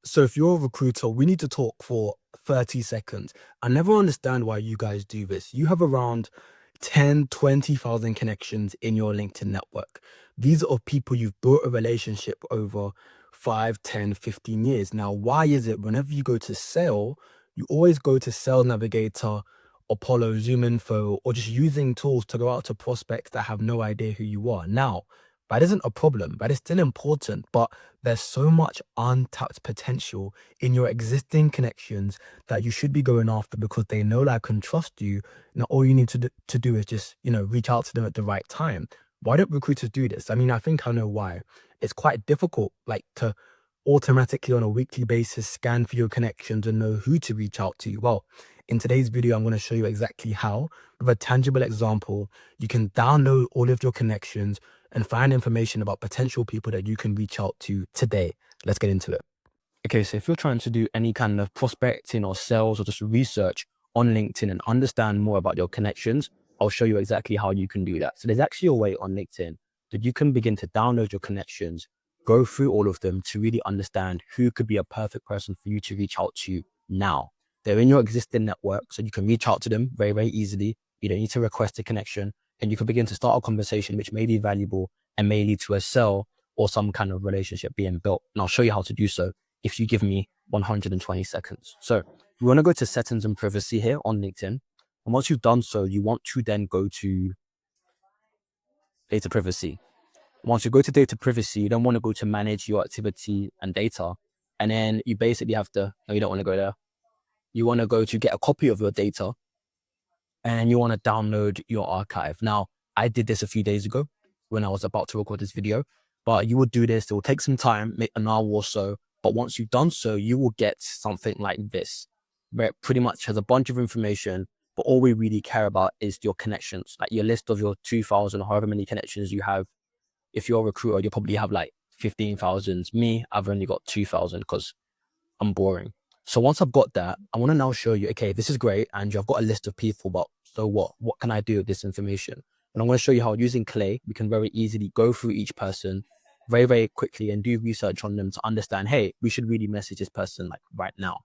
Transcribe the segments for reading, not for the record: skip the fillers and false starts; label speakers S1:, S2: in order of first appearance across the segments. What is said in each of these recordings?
S1: So if you're a recruiter, we need to talk for 30 seconds. I never understand why you guys do this. You have around 10, 20,000 connections in your LinkedIn network. These are people you've built a relationship over 5, 10, 15 years. Now, why is it whenever you go to sell, you always go to Sales Navigator, Apollo, Zoom Info, or just using tools to go out to prospects that have no idea who you are? Now, that isn't a problem. That is still important, but there's so much untapped potential in your existing connections that you should be going after because they know, like, and trust you. Now, all you need to do is just, reach out to them at the right time. Why don't recruiters do this? I mean, I think I know why. It's quite difficult, like, to automatically on a weekly basis scan for your connections and know who to reach out to. Well, in today's video, I'm going to show you exactly how. With a tangible example, you can download all of your connections and find information about potential people that you can reach out to today. Let's get into it. Okay, so if you're trying to do any kind of prospecting or sales or just research on LinkedIn and understand more about your connections, I'll show you exactly how you can do that. So there's actually a way on LinkedIn that you can begin to download your connections, go through all of them to really understand who could be a perfect person for you to reach out to now. They're in your existing network, so you can reach out to them very, very easily. You don't need to request a connection, and you can begin to start a conversation which may be valuable and may lead to a sell or some kind of relationship being built. And I'll show you how to do so if you give me 120 seconds. So we want to go to settings and privacy here on LinkedIn. And once you've done so, you want to then go to data privacy. Once you go to data privacy, you don't want to go to manage your activity and data. And then you basically have to, no, you don't want to go there. You want to go to get a copy of your data and you want to download your archive. Now, I did this a few days ago when I was about to record this video, but you will do this. It will take some time, an hour or so. But once you've done so, you will get something like this, where it pretty much has a bunch of information, but all we really care about is your connections, like your list of your 2,000, however many connections you have. If you're a recruiter, you probably have like 15,000. Me, I've only got 2,000 because I'm boring. So once I've got that, I want to now show you, okay, this is great, Andrew, I've got a list of people, but so what? What can I do with this information? And I'm going to show you how using Clay, we can very easily go through each person very, very quickly and do research on them to understand, hey, we should really message this person like right now.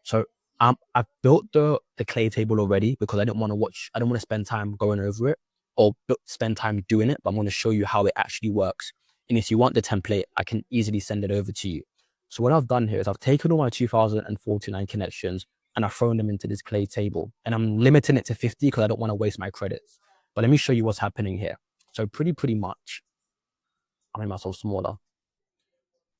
S1: So I've built the Clay table already because I don't want to spend time going over it or spend time doing it, but I'm going to show you how it actually works. And if you want the template, I can easily send it over to you. So what I've done here is I've taken all my 2,049 connections and I've thrown them into this Clay table, and I'm limiting it to 50 because I don't want to waste my credits. But let me show you what's happening here. So pretty much, I'll make myself smaller.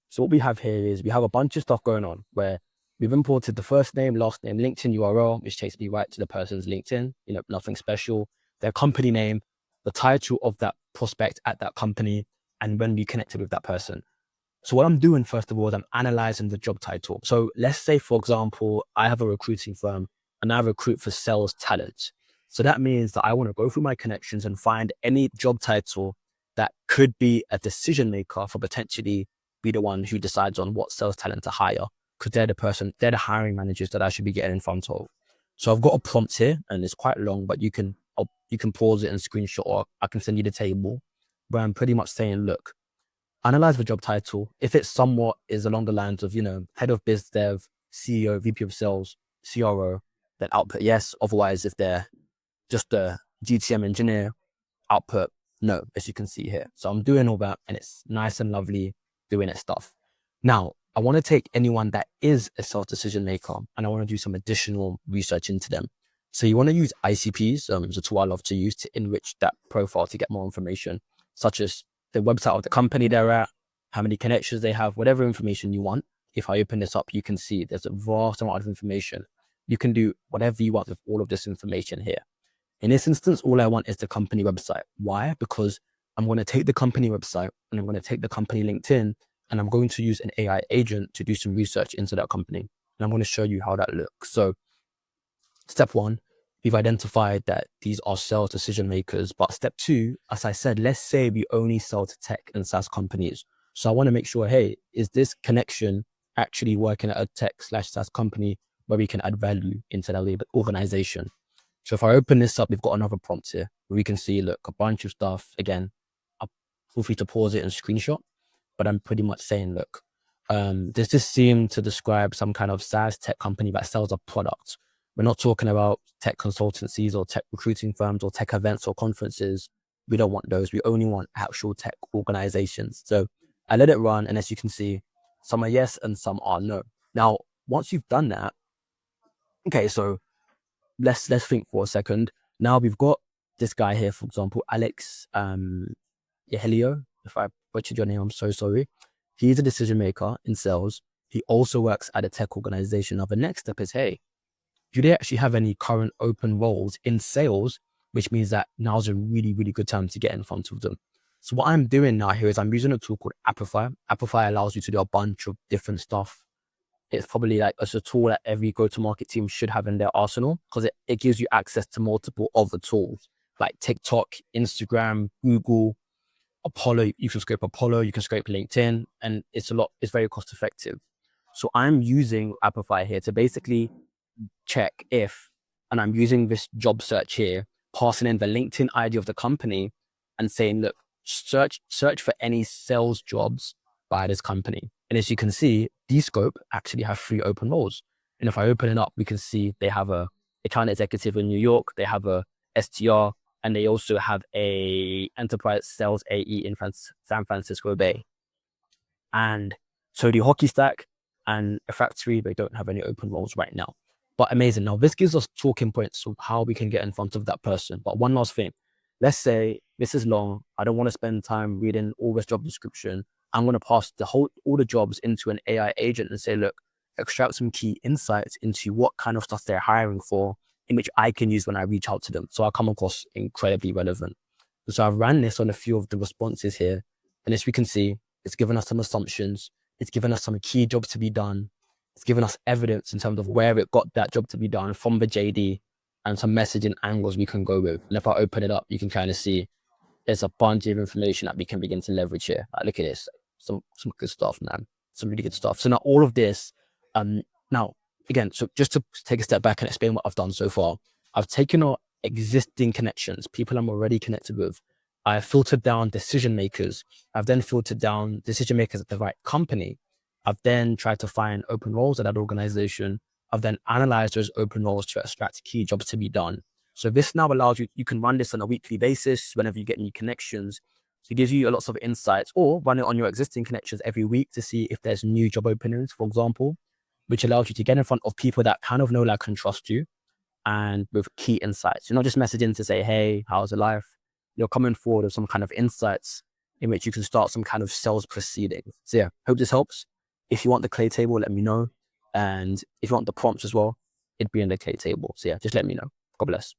S1: So what we have here is we have a bunch of stuff going on where we've imported the first name, last name, LinkedIn URL, which takes me right to the person's LinkedIn, nothing special, their company name, the title of that prospect at that company, and when we connected with that person. So what I'm doing, first of all, is I'm analyzing the job title. So let's say, for example, I have a recruiting firm and I recruit for sales talent. So that means that I want to go through my connections and find any job title that could be a decision maker for potentially be the one who decides on what sales talent to hire, because they're the hiring managers that I should be getting in front of. So I've got a prompt here and it's quite long, but you can pause it and screenshot, or I can send you the table where I'm pretty much saying, look, analyze the job title. If it somewhat is along the lines of, head of biz dev, CEO, VP of sales, CRO, then output yes. Otherwise, if they're just a GTM engineer, output no, as you can see here. So I'm doing all that and it's nice and lovely doing its stuff. Now, I want to take anyone that is a sales decision maker and I want to do some additional research into them. So you want to use ICPs, it's a tool I love to use to enrich that profile to get more information, such as the website of the company they're at, how many connections they have, whatever information you want. If I open this up, you can see there's a vast amount of information. You can do whatever you want with all of this information here. In this instance, all I want is the company website. Why? Because I'm going to take the company website and I'm going to take the company LinkedIn and I'm going to use an AI agent to do some research into that company. And I'm going to show you how that looks. So step one, we've identified that these are sales decision makers. But step two, as I said, let's say we only sell to tech and SaaS companies. So I want to make sure, hey, is this connection actually working at a tech/SaaS company where we can add value into that organization? So if I open this up, we've got another prompt here where we can see, look, a bunch of stuff. Again, I'll feel free to pause it and screenshot, but I'm pretty much saying, look, Does this seem to describe some kind of SaaS tech company that sells a product? We're not talking about tech consultancies or tech recruiting firms or tech events or conferences. We don't want those. We only want actual tech organizations. So I let it run, and as you can see, some are yes and some are no. Now, once you've done that, okay, so let's think for a second. Now we've got this guy here, for example, Alex Helio. If I butchered your name, I'm so sorry. He's a decision maker in sales. He also works at a tech organization. Now, the next step is, hey, do they actually have any current open roles in sales? Which means that now's a really, really good time to get in front of them. So what I'm doing now here is I'm using a tool called Amplify. Amplify allows you to do a bunch of different stuff. It's probably like it's a tool that every go-to-market team should have in their arsenal, because it gives you access to multiple other tools like TikTok, Instagram, Google, Apollo. You can scrape Apollo, you can scrape LinkedIn, and it's very cost effective. So I'm using Amplify here to basically check if, and I'm using this job search here, passing in the LinkedIn ID of the company and saying, look, search for any sales jobs by this company. And as you can see, Dscope actually have 3 open roles. And if I open it up, we can see they have a account executive in New York, they have a STR, and they also have a enterprise sales AE in San Francisco Bay. And so the hockey stack and a factory, they don't have any open roles right now. But amazing. Now, this gives us talking points of how we can get in front of that person. But one last thing, let's say this is long. I don't want to spend time reading all this job description. I'm going to pass all the jobs into an AI agent and say, look, extract some key insights into what kind of stuff they're hiring for, in which I can use when I reach out to them. So I come across incredibly relevant. So I've ran this on a few of the responses here. And as we can see, it's given us some assumptions. It's given us some key jobs to be done. It's given us evidence in terms of where it got that job to be done from the JD, and some messaging angles we can go with. And if I open it up, you can kind of see there's a bunch of information that we can begin to leverage here. Like, look at this, some good stuff, man. Some really good stuff. So now all of this, now again, so just to take a step back and explain what I've done so far, I've taken our existing connections, people I'm already connected with. I've filtered down decision makers. I've then filtered down decision makers at the right company. I've then tried to find open roles at that organization. I've then analyzed those open roles to extract key jobs to be done. So this now allows you can run this on a weekly basis whenever you get new connections. So it gives you lots of insights, or run it on your existing connections every week to see if there's new job openings, for example, which allows you to get in front of people that kind of know, like, and trust you, and with key insights. You're not just messaging to say, hey, how's the life? You're coming forward with some kind of insights in which you can start some kind of sales proceedings. So yeah, hope this helps. If you want the clay table, let me know. And if you want the prompts as well, it'd be in the clay table. So yeah, just let me know. God bless.